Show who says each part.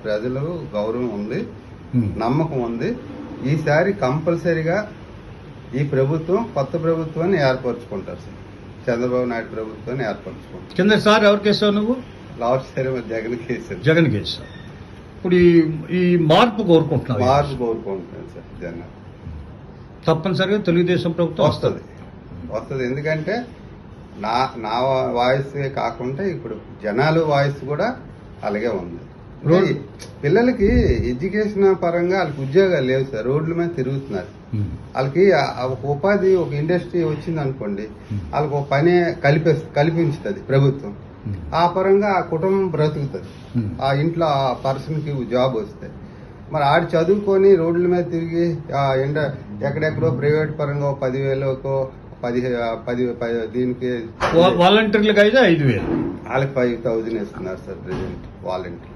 Speaker 1: ప్రజలు గౌరవం ఉంది, నమ్మకం ఉంది. ఈసారి కంపల్సరీగా ఈ ప్రభుత్వం కొత్త ప్రభుత్వాన్ని ఏర్పరచుకుంటారు సార్. చంద్రబాబు నాయుడు ప్రభుత్వాన్ని ఏర్పరచుకుంటారు.
Speaker 2: కిందసారి ఎవరికి వేసావు నువ్వు?
Speaker 1: లాస్ట్ సారి జగన్ కేసు.
Speaker 2: జగన్ కేసు. ఇప్పుడు ఈ మార్పు కోరుకుంటున్నావు?
Speaker 1: మార్పు కోరుకుంటున్నాను సార్. జగన్
Speaker 2: తప్పనిసరిగా తెలుగుదేశం ప్రభుత్వం
Speaker 1: వస్తుంది. ఎందుకంటే నా వాయిస్ కాకుండా ఇప్పుడు జనాలు వాయిస్ కూడా అలాగే ఉంది. పిల్లలకి ఎడ్యుకేషన్ పరంగా వాళ్ళకి ఉద్యోగాలు లేవు సార్, రోడ్ల మీద తిరుగుతున్నారు. వాళ్ళకి ఒక ఉపాధి, ఒక ఇండస్ట్రీ వచ్చింది అనుకోండి, వాళ్ళకి ఒక పని కల్పించుతుంది ప్రభుత్వం. ఆ పరంగా ఆ కుటుంబం బ్రతుకుతుంది. ఆ ఇంట్లో ఆ పర్సన్ కి జాబ్ వస్తాయి. మరి ఆడు చదువుకొని రోడ్ల మీద తిరిగి ఎక్కడెక్కడో ప్రైవేట్ పరంగా 10,000కో 10 దీనికి
Speaker 2: వాలంటీర్లకు అయితే 5,000,
Speaker 1: వాళ్ళకి 5,000 ఇస్తున్నారు సార్ ప్రెసెంట్ వాలంటీర్.